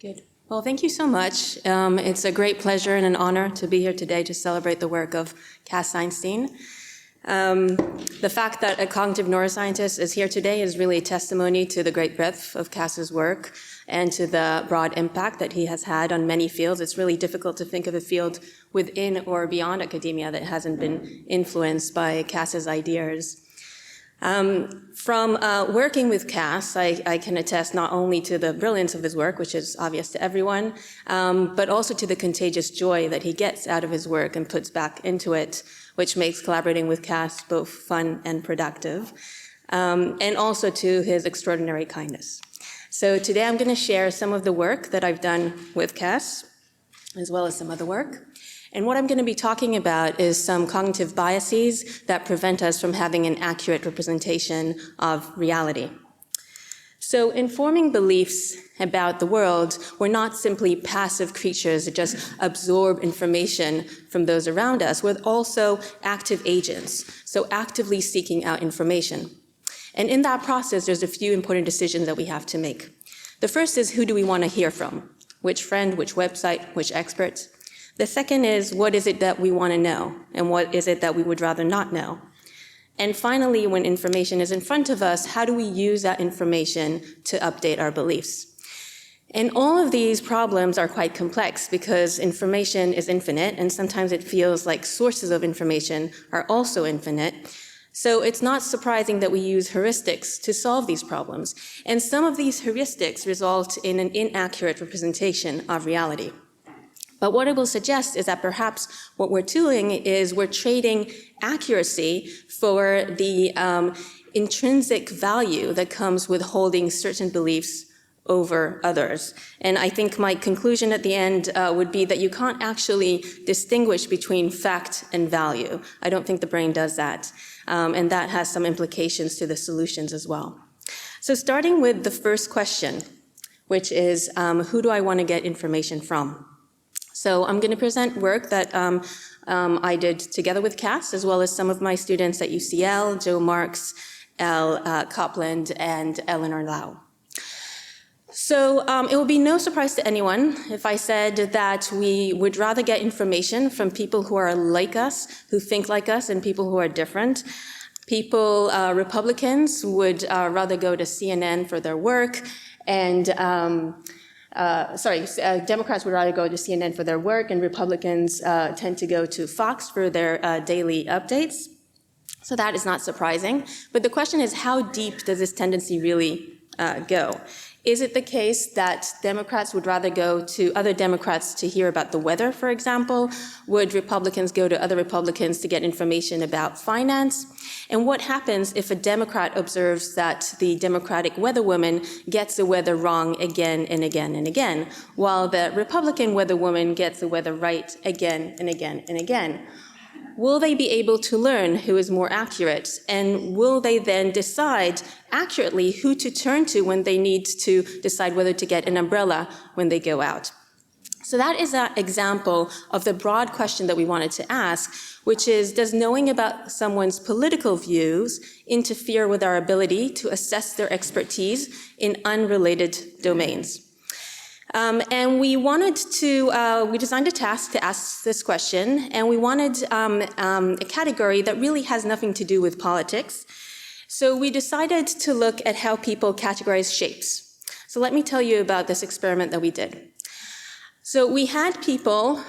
Good. Well, thank you so much. It's a great pleasure and an honor to be here today to celebrate the work of Cass Sunstein. The fact that a cognitive neuroscientist is here today is really a testimony to the great breadth of Cass's work and to the broad impact that he has had on many fields. It's really difficult to think of a field within or beyond academia that hasn't been influenced by Cass's ideas. From working with Cass, I can attest not only to the brilliance of his work, which is obvious to everyone, but also to the contagious joy that he gets out of his work and puts back into it, which makes collaborating with Cass both fun and productive, and also to his extraordinary kindness. So today I'm going to share some of the work that I've done with Cass, as well as some other work. And what I'm going to be talking about is some cognitive biases that prevent us from having an accurate representation of reality. So in forming beliefs about the world, we're not simply passive creatures that just absorb information from those around us. We're also active agents, so actively seeking out information. And in that process, there's a few important decisions that we have to make. The first is, who do we want to hear from? Which friend, which website, which expert? The second is, what is it that we want to know, and what is it that we would rather not know? And finally, when information is in front of us, how do we use that information to update our beliefs? And all of these problems are quite complex because information is infinite, and sometimes it feels like sources of information are also infinite. So it's not surprising that we use heuristics to solve these problems. And some of these heuristics result in an inaccurate representation of reality. But what I will suggest is that perhaps what we're doing is we're trading accuracy for the intrinsic value that comes with holding certain beliefs over others. And I think my conclusion at the end would be that you can't actually distinguish between fact and value. I don't think the brain does that. And that has some implications to the solutions as well. So starting with the first question, which is, who do I want to get information from? So I'm going to present work that I did together with Cass, as well as some of my students at UCL, Joe Marks, Elle Copland, and Eleanor Lau. So it will be no surprise to anyone if I said that we would rather get information from people who are like us, who think like us, and people who are different. Republicans would rather go to CNN for their work, and Democrats would rather go to CNN for their work, and Republicans tend to go to Fox for their daily updates. So that is not surprising. But the question is, how deep does this tendency really go? Is it the case that Democrats would rather go to other Democrats to hear about the weather, for example? Would Republicans go to other Republicans to get information about finance? And what happens if a Democrat observes that the Democratic weatherwoman gets the weather wrong again and again and again, while the Republican weatherwoman gets the weather right again and again and again? Will they be able to learn who is more accurate? And will they then decide accurately who to turn to when they need to decide whether to get an umbrella when they go out? So that is an example of the broad question that we wanted to ask, which is, does knowing about someone's political views interfere with our ability to assess their expertise in unrelated domains? And we designed a task to ask this question, and we wanted a category that really has nothing to do with politics. So we decided to look at how people categorize shapes. So let me tell you about this experiment that we did. So we had people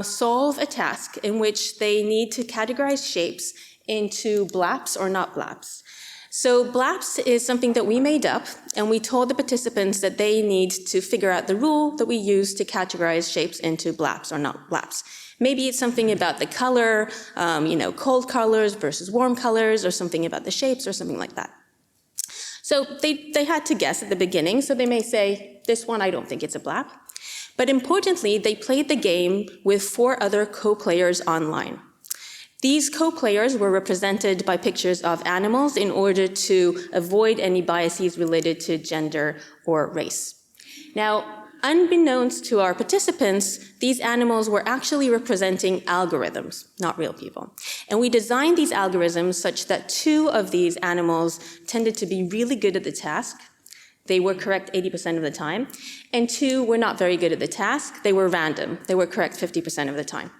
solve a task in which they need to categorize shapes into blaps or not blaps. So blaps is something that we made up, and we told the participants that they need to figure out the rule that we use to categorize shapes into blaps or not blaps. Maybe it's something about the color, cold colors versus warm colors, or something about the shapes, or something like that. So they had to guess at the beginning, so they may say, this one, I don't think it's a blap. But importantly, they played the game with 4 other co-players online. These co-players were represented by pictures of animals in order to avoid any biases related to gender or race. Now, unbeknownst to our participants, these animals were actually representing algorithms, not real people. And we designed these algorithms such that 2 of these animals tended to be really good at the task. They were correct 80% of the time. And 2 were not very good at the task. They were random. They were correct 50% of the time.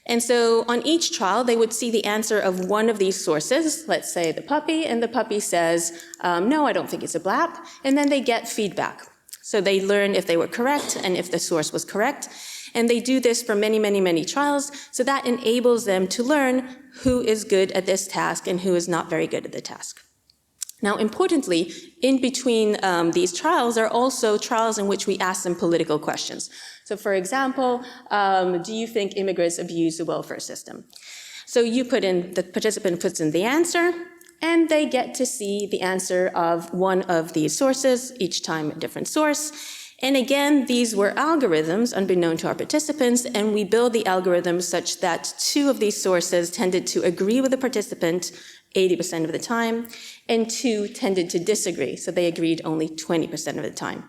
And so on each trial, they would see the answer of one of these sources, let's say the puppy, and the puppy says, no, I don't think it's a blap, and then they get feedback. So they learn if they were correct and if the source was correct. And they do this for many, many, many trials, so that enables them to learn who is good at this task and who is not very good at the task. Now, importantly, in between these trials are also trials in which we ask them political questions. So, for example, do you think immigrants abuse the welfare system? So the participant puts in the answer, and they get to see the answer of one of these sources, each time a different source. And again, these were algorithms unbeknown to our participants, and we build the algorithms such that 2 of these sources tended to agree with the participant 80% of the time, and 2 tended to disagree, so they agreed only 20% of the time.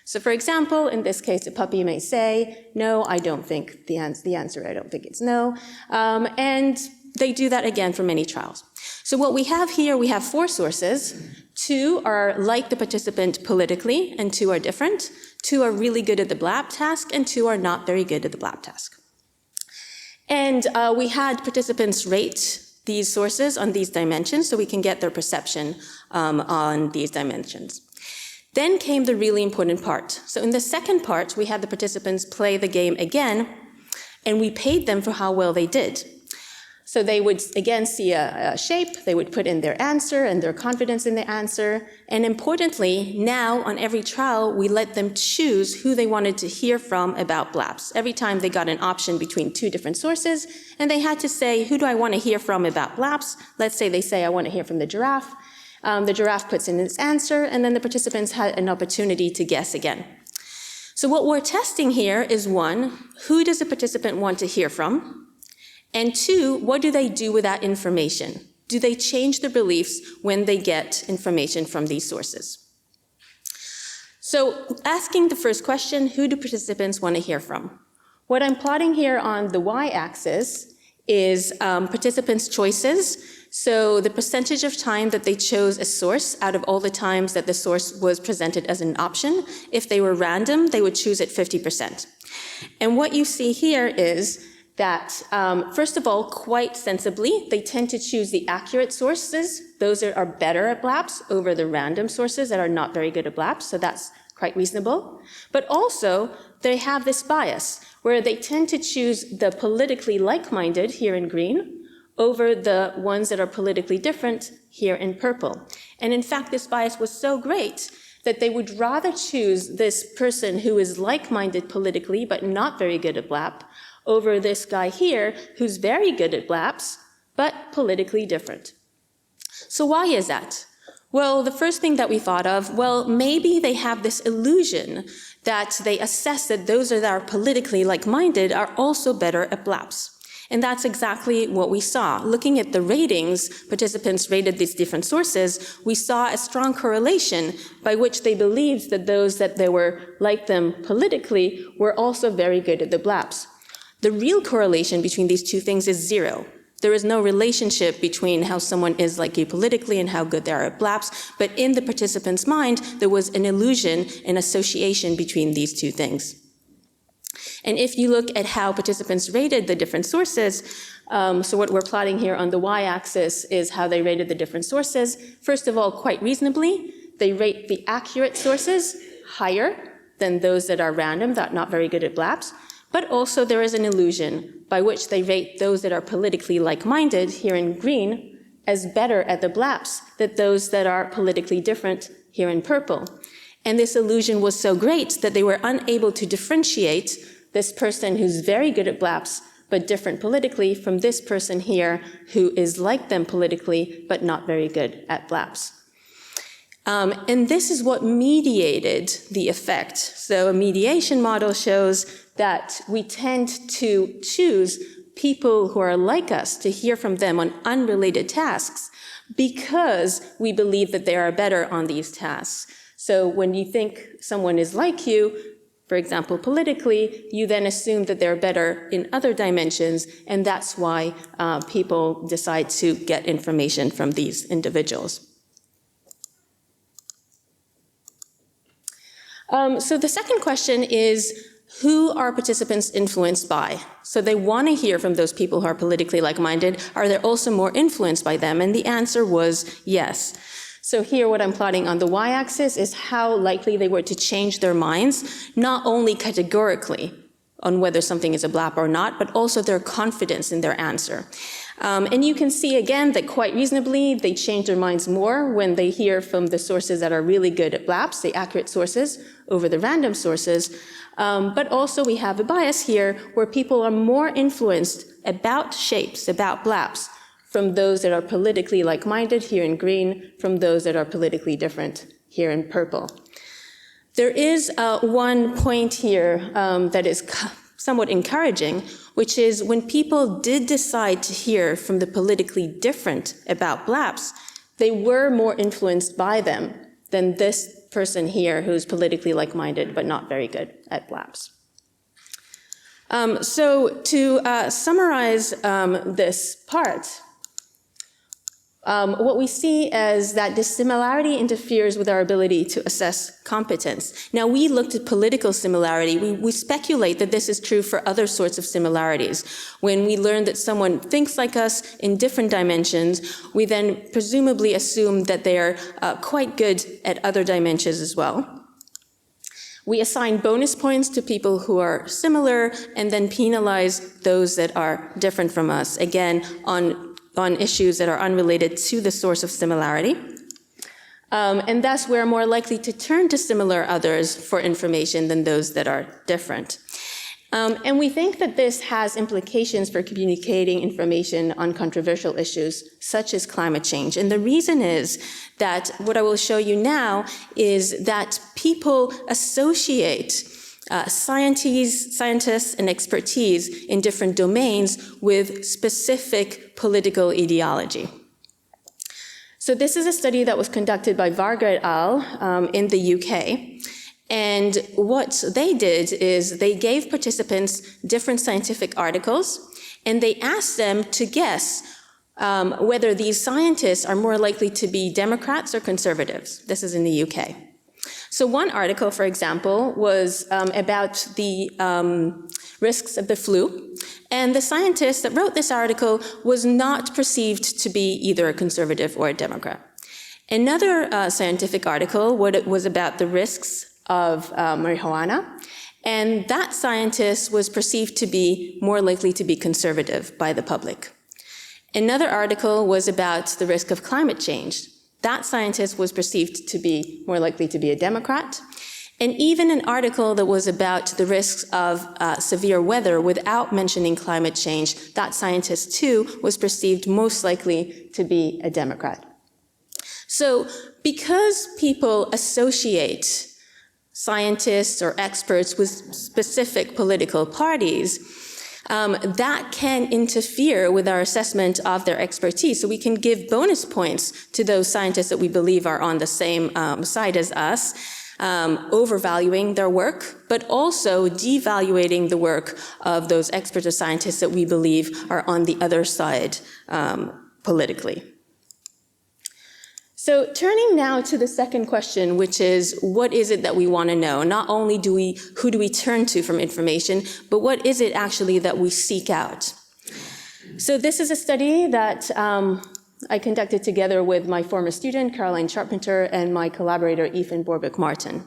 So for example, in this case, a puppy may say, no, I don't think the answer, I don't think it's no, and they do that again for many trials. So what we have here, we have 4 sources. 2 are like the participant politically, and 2 are different. 2 are really good at the blap task, and 2 are not very good at the blap task. And we had participants rate these sources on these dimensions so we can get their perception on these dimensions. Then came the really important part. So in the second part, we had the participants play the game again, and we paid them for how well they did. So they would, again, see a shape, they would put in their answer and their confidence in the answer, and importantly, now on every trial, we let them choose who they wanted to hear from about blaps. Every time they got an option between 2 different sources, and they had to say, who do I want to hear from about blaps? Let's say they say, I want to hear from the giraffe. The giraffe puts in its answer, and then the participants had an opportunity to guess again. So what we're testing here is 1, who does the participant want to hear from? And 2, what do they do with that information? Do they change their beliefs when they get information from these sources? So asking the first question, who do participants want to hear from? What I'm plotting here on the y-axis is participants' choices. So the percentage of time that they chose a source out of all the times that the source was presented as an option. If they were random, they would choose it 50%. And what you see here is that, first of all, quite sensibly, they tend to choose the accurate sources. Those are better at blaps over the random sources that are not very good at blaps, so that's quite reasonable. But also, they have this bias, where they tend to choose the politically like-minded, here in green, over the ones that are politically different, here in purple. And in fact, this bias was so great that they would rather choose this person who is like-minded politically, but not very good at blap, over this guy here, who's very good at blaps, but politically different. So why is that? Well, the first thing that we thought of, well, maybe they have this illusion that they assess that those that are politically like-minded are also better at blaps. And that's exactly what we saw. Looking at the ratings, participants rated these different sources, we saw a strong correlation by which they believed that those that they were like them politically were also very good at the blaps. The real correlation between these 2 things is 0. There is no relationship between how someone is like you politically and how good they are at blaps, but in the participant's mind, there was an illusion, an association between these 2 things. And if you look at how participants rated the different sources, so what we're plotting here on the y-axis is how they rated the different sources. First of all, quite reasonably, they rate the accurate sources higher than those that are random, that are not very good at blaps. But also there is an illusion by which they rate those that are politically like-minded, here in green, as better at the blaps than those that are politically different, here in purple. And this illusion was so great that they were unable to differentiate this person who's very good at blaps but different politically from this person here who is like them politically but not very good at blaps. And this is what mediated the effect. So a mediation model shows that we tend to choose people who are like us to hear from them on unrelated tasks because we believe that they are better on these tasks. So when you think someone is like you, for example, politically, you then assume that they're better in other dimensions, and that's why people decide to get information from these individuals. So the second question is, who are participants influenced by? So they want to hear from those people who are politically like-minded. Are they also more influenced by them? And the answer was yes. So here what I'm plotting on the y-axis is how likely they were to change their minds, not only categorically on whether something is a BLAP or not, but also their confidence in their answer. And you can see again that quite reasonably they change their minds more when they hear from the sources that are really good at BLAPs, the accurate sources, over the random sources. But also we have a bias here where people are more influenced about shapes, about BLAPs, from those that are politically like-minded, here in green, from those that are politically different, here in purple. There is one point here that is somewhat encouraging, which is when people did decide to hear from the politically different about BLAPs, they were more influenced by them than this person here who's politically like-minded but not very good at BLAPs. So to summarize this part, what we see is that dissimilarity interferes with our ability to assess competence. Now, we looked at political similarity. We speculate that this is true for other sorts of similarities. When we learn that someone thinks like us in different dimensions, we then presumably assume that they are quite good at other dimensions as well. We assign bonus points to people who are similar and then penalize those that are different from us, again, on issues that are unrelated to the source of similarity. And thus, we're more likely to turn to similar others for information than those that are different. And we think that this has implications for communicating information on controversial issues, such as climate change. And the reason is that what I will show you now is that people associate scientists and expertise in different domains with specific political ideology. So this is a study that was conducted by Varga et al. In the UK. And what they did is they gave participants different scientific articles, and they asked them to guess whether these scientists are more likely to be Democrats or conservatives. This is in the UK. So one article, for example, was about the risks of the flu, and the scientist that wrote this article was not perceived to be either a conservative or a Democrat. Another scientific article was about the risks of marijuana, and that scientist was perceived to be more likely to be conservative by the public. Another article was about the risk of climate change. That scientist was perceived to be more likely to be a Democrat. And even an article that was about the risks of severe weather without mentioning climate change, that scientist too was perceived most likely to be a Democrat. So because people associate scientists or experts with specific political parties, that can interfere with our assessment of their expertise. So we can give bonus points to those scientists that we believe are on the same side as us, overvaluing their work, but also devaluating the work of those experts or scientists that we believe are on the other side politically. So turning now to the second question, which is, what is it that we want to know? Not only who do we turn to from information, but what is it actually that we seek out? So this is a study that I conducted together with my former student, Caroline Charpenter, and my collaborator, Ethan Borbeck-Martin.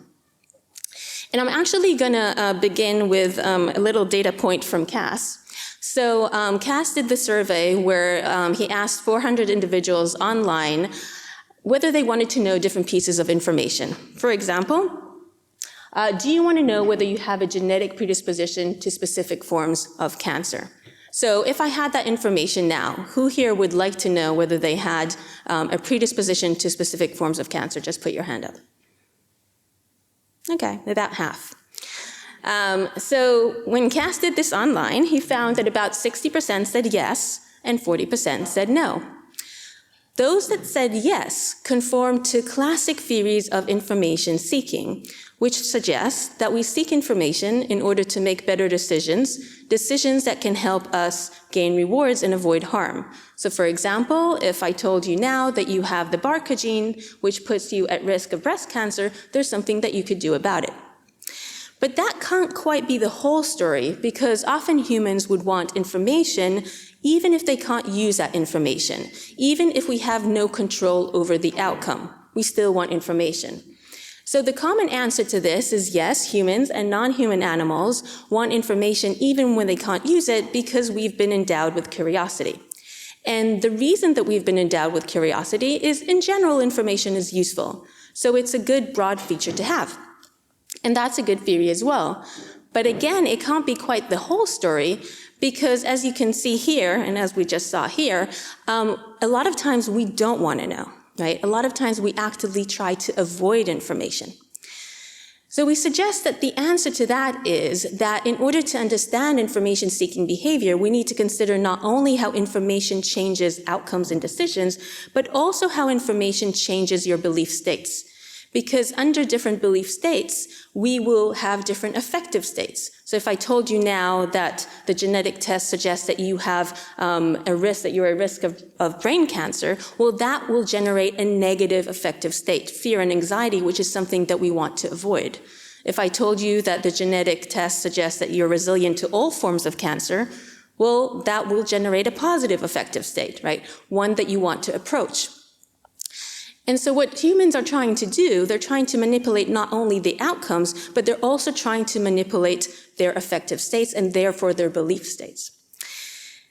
And I'm actually going to begin with a little data point from Cass. So Cass did the survey where he asked 400 individuals online whether they wanted to know different pieces of information. For example, do you want to know whether you have a genetic predisposition to specific forms of cancer? So if I had that information now, who here would like to know whether they had a predisposition to specific forms of cancer? Just put your hand up. Okay, about half. So when Cass did this online, he found that about 60% said yes and 40% said no. Those that said yes conform to classic theories of information seeking, which suggests that we seek information in order to make better decisions that can help us gain rewards and avoid harm. So for example, if I told you now that you have the BRCA gene, which puts you at risk of breast cancer, there's something that you could do about it. But that can't quite be the whole story, because often humans would want information even if they can't use that information, even if we have no control over the outcome. We still want information. So the common answer to this is yes, humans and non-human animals want information even when they can't use it, because we've been endowed with curiosity. And the reason that we've been endowed with curiosity is, in general, information is useful. So it's a good broad feature to have. And that's a good theory as well. But again, it can't be quite the whole story, because as you can see here, and as we just saw here, a lot of times we don't want to know, right? A lot of times we actively try to avoid information. So we suggest that the answer to that is that in order to understand information-seeking behavior, we need to consider not only how information changes outcomes and decisions, but also how information changes your belief states. Because under different belief states, we will have different affective states. So if I told you now that the genetic test suggests that you have you're at risk of brain cancer, well, that will generate a negative affective state, fear and anxiety, which is something that we want to avoid. If I told you that the genetic test suggests that you're resilient to all forms of cancer, well, that will generate a positive affective state, right? One that you want to approach. And so what humans are trying to do, they're trying to manipulate not only the outcomes, but they're also trying to manipulate their affective states and therefore their belief states.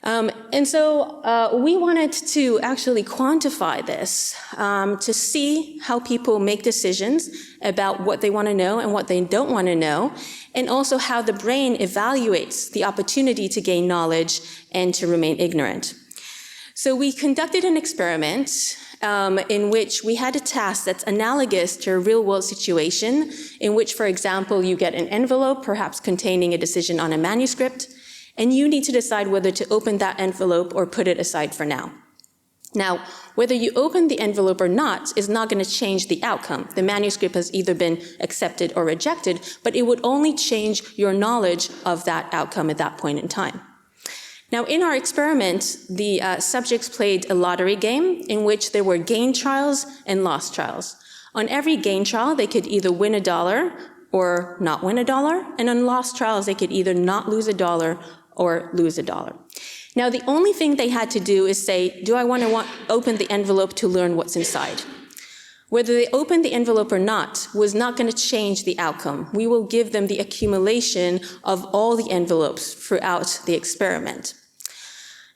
And so we wanted to actually quantify this to see how people make decisions about what they want to know and what they don't want to know, and also how the brain evaluates the opportunity to gain knowledge and to remain ignorant. So we conducted an experiment in which we had a task that's analogous to a real-world situation, in which, for example, you get an envelope, perhaps containing a decision on a manuscript, and you need to decide whether to open that envelope or put it aside for now. Now, whether you open the envelope or not is not going to change the outcome. The manuscript has either been accepted or rejected, but it would only change your knowledge of that outcome at that point in time. Now, in our experiment, the subjects played a lottery game in which there were gain trials and loss trials. On every gain trial, they could either win $1 or not win $1, and on loss trials, they could either not lose $1 or lose $1. Now, the only thing they had to do is say, do I want to open the envelope to learn what's inside? Whether they opened the envelope or not was not going to change the outcome. We will give them the accumulation of all the envelopes throughout the experiment.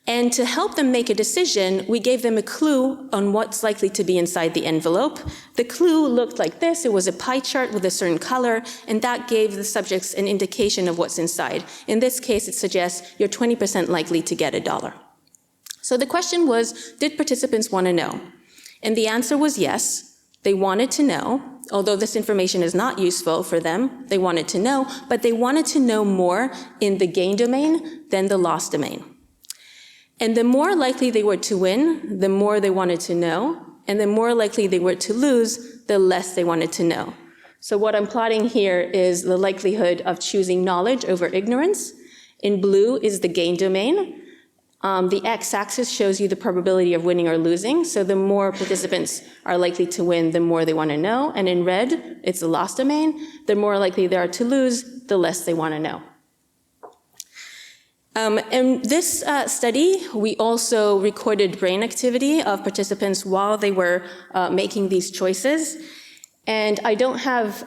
And to help them make a decision, we gave them a clue on what's likely to be inside the envelope. The clue looked like this. It was a pie chart with a certain color, and that gave the subjects an indication of what's inside. In this case, it suggests you're 20% likely to get $1. So the question was, did participants want to know? And the answer was yes. They wanted to know, although this information is not useful for them. They wanted to know, but they wanted to know more in the gain domain than the loss domain. And the more likely they were to win, the more they wanted to know, and the more likely they were to lose, the less they wanted to know. So what I'm plotting here is the likelihood of choosing knowledge over ignorance. In blue is the gain domain. The x-axis shows you the probability of winning or losing. So the more participants are likely to win, the more they want to know. And in red, it's the loss domain. The more likely they are to lose, the less they want to know. In this study, we also recorded brain activity of participants while they were making these choices. And I don't have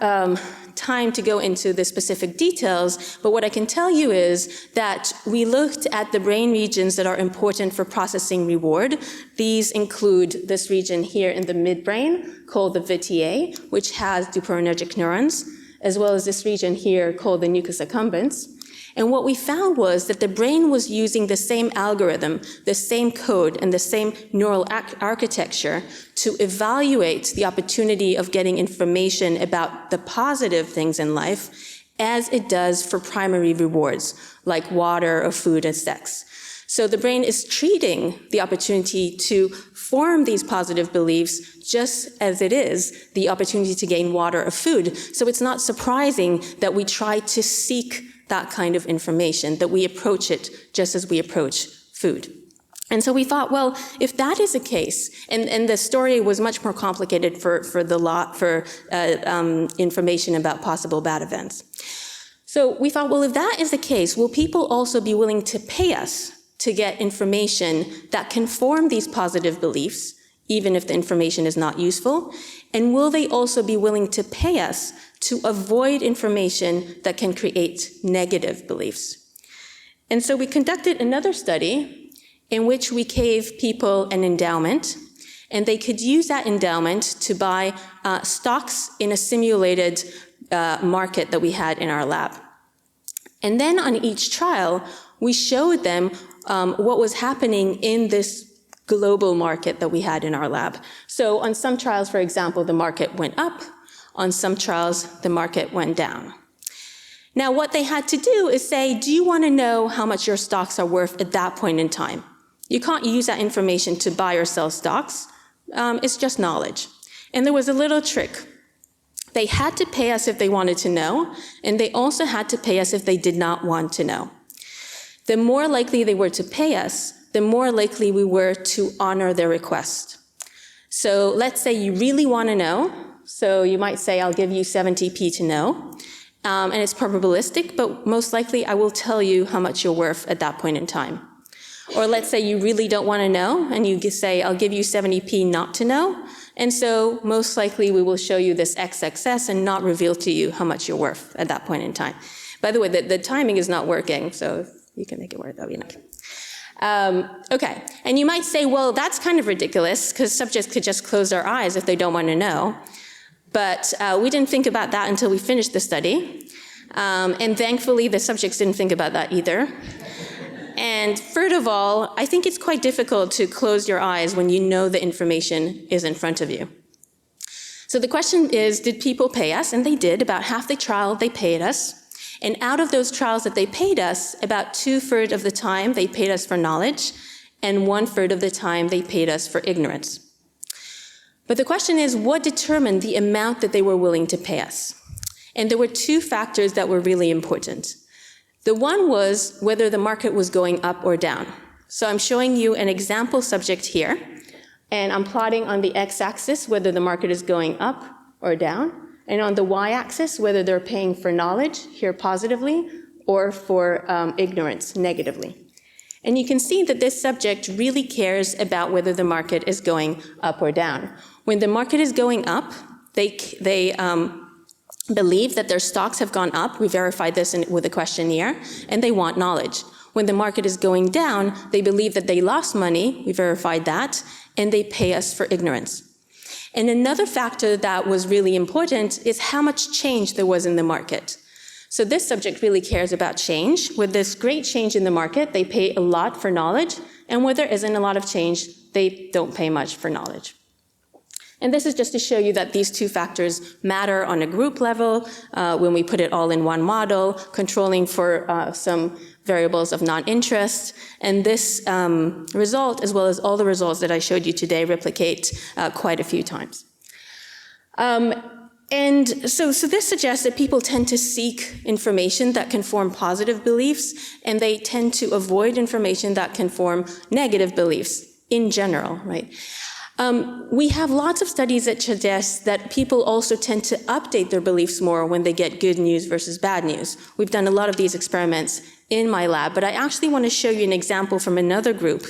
time to go into the specific details, but what I can tell you is that we looked at the brain regions that are important for processing reward. These include this region here in the midbrain called the VTA, which has dopaminergic neurons, as well as this region here called the nucleus accumbens. And what we found was that the brain was using the same algorithm, the same code, and the same neural architecture to evaluate the opportunity of getting information about the positive things in life as it does for primary rewards, like water or food and sex. So the brain is treating the opportunity to form these positive beliefs just as it is the opportunity to gain water or food. So it's not surprising that we try to seek that kind of information, that we approach it just as we approach food. And so we thought, well, if that is the case, and the story was much more complicated for information about possible bad events. So we thought, well, if that is the case, will people also be willing to pay us to get information that can form these positive beliefs, even if the information is not useful? And will they also be willing to pay us to avoid information that can create negative beliefs? And so we conducted another study in which we gave people an endowment, and they could use that endowment to buy stocks in a simulated market that we had in our lab. And then on each trial, we showed them what was happening in this global market that we had in our lab. So on some trials, for example, the market went up. On some trials, the market went down. Now, what they had to do is say, do you want to know how much your stocks are worth at that point in time? You can't use that information to buy or sell stocks. It's just knowledge. And there was a little trick. They had to pay us if they wanted to know, and they also had to pay us if they did not want to know. The more likely they were to pay us, the more likely we were to honor their request. So let's say you really want to know. So you might say, I'll give you 70p to know. And it's probabilistic, but most likely I will tell you how much you're worth at that point in time. Or let's say you really don't want to know, and you say, I'll give you 70p not to know. And so most likely we will show you this XXS and not reveal to you how much you're worth at that point in time. By the way, the timing is not working, so if you can make it work, that would be nice. Okay, and you might say, well, that's kind of ridiculous, because subjects could just close their eyes if they don't want to know. But we didn't think about that until we finished the study. And thankfully, the subjects didn't think about that either. And third of all, I think it's quite difficult to close your eyes when you know the information is in front of you. So the question is, did people pay us? And they did. About half the trial, they paid us. And out of those trials that they paid us, about 2/3 of the time, they paid us for knowledge, and 1/3 of the time, they paid us for ignorance. But the question is, what determined the amount that they were willing to pay us? And there were two factors that were really important. The one was whether the market was going up or down. So I'm showing you an example subject here, and I'm plotting on the x-axis whether the market is going up or down, and on the y-axis whether they're paying for knowledge, here positively, or for ignorance, negatively. And you can see that this subject really cares about whether the market is going up or down. When the market is going up, they believe that their stocks have gone up. We verified this with a questionnaire, and they want knowledge. When the market is going down, they believe that they lost money. We verified that, and they pay us for ignorance. And another factor that was really important is how much change there was in the market. So this subject really cares about change. With this great change in the market, they pay a lot for knowledge, and where there isn't a lot of change, they don't pay much for knowledge. And this is just to show you that these two factors matter on a group level when we put it all in one model, controlling for some variables of non-interest. And this result, as well as all the results that I showed you today, replicate quite a few times. And so this suggests that people tend to seek information that can form positive beliefs, and they tend to avoid information that can form negative beliefs in general, right? We have lots of studies that suggest that people also tend to update their beliefs more when they get good news versus bad news. We've done a lot of these experiments in my lab, but I actually want to show you an example from another group.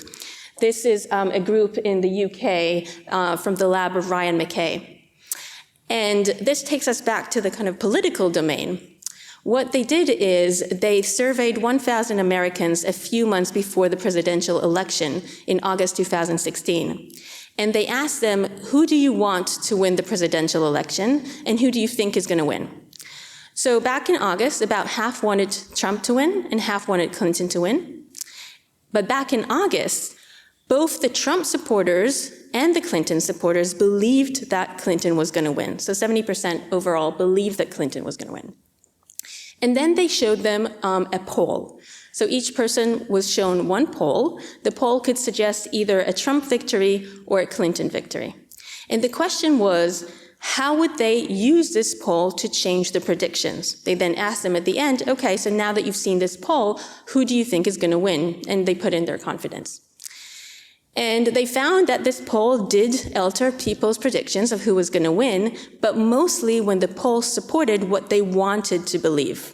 This is a group in the UK from the lab of Ryan McKay. And this takes us back to the kind of political domain. What they did is they surveyed 1,000 Americans a few months before the presidential election in August 2016. And they asked them, who do you want to win the presidential election, and who do you think is going to win? So back in August, about half wanted Trump to win, and half wanted Clinton to win. But back in August, both the Trump supporters and the Clinton supporters believed that Clinton was going to win. So 70% overall believed that Clinton was going to win. And then they showed them a poll. So each person was shown one poll. The poll could suggest either a Trump victory or a Clinton victory. And the question was, how would they use this poll to change the predictions? They then asked them at the end, okay, so now that you've seen this poll, who do you think is going to win? And they put in their confidence. And they found that this poll did alter people's predictions of who was going to win, but mostly when the poll supported what they wanted to believe.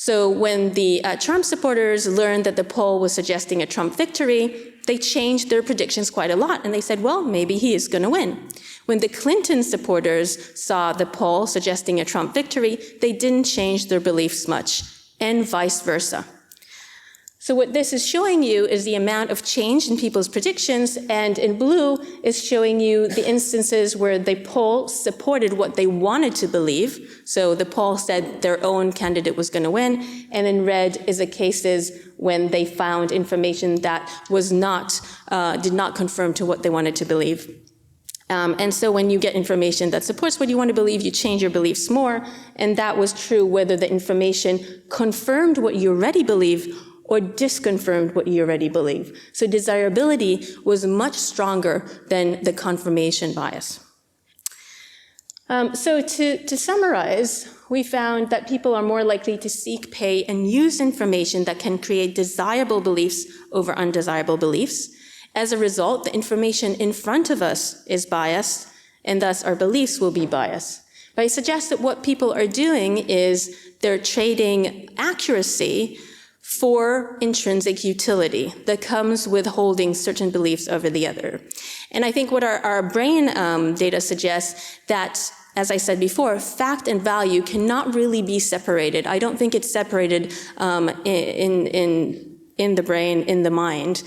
So when the Trump supporters learned that the poll was suggesting a Trump victory, they changed their predictions quite a lot, and they said, well, maybe he is going to win. When the Clinton supporters saw the poll suggesting a Trump victory, they didn't change their beliefs much, and vice versa. So what this is showing you is the amount of change in people's predictions, and in blue is showing you the instances where the poll supported what they wanted to believe. So the poll said their own candidate was going to win, and in red is the cases when they found information that was not, did not conform to what they wanted to believe. And so when you get information that supports what you want to believe, you change your beliefs more, and that was true whether the information confirmed what you already believe or disconfirmed what you already believe. So desirability was much stronger than the confirmation bias. So to summarize, we found that people are more likely to seek, pay, and use information that can create desirable beliefs over undesirable beliefs. As a result, the information in front of us is biased, and thus our beliefs will be biased. But I suggest that what people are doing is they're trading accuracy for intrinsic utility that comes with holding certain beliefs over the other. And I think what our brain data suggests that, as I said before, fact and value cannot really be separated. I don't think it's separated in the brain, in the mind.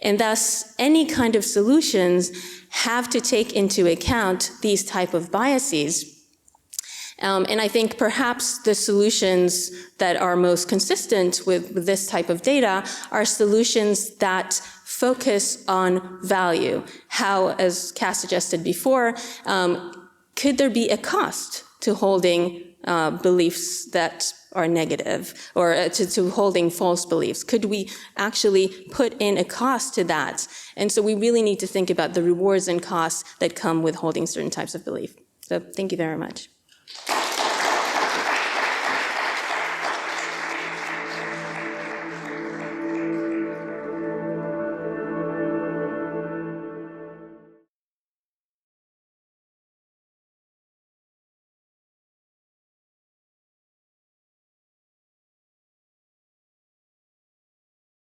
And thus, any kind of solutions have to take into account these type of biases. And I think perhaps the solutions that are most consistent with this type of data are solutions that focus on value. How, as Cass suggested before, could there be a cost to holding beliefs that are negative, or to holding false beliefs? Could we actually put in a cost to that? And so we really need to think about the rewards and costs that come with holding certain types of belief. So thank you very much.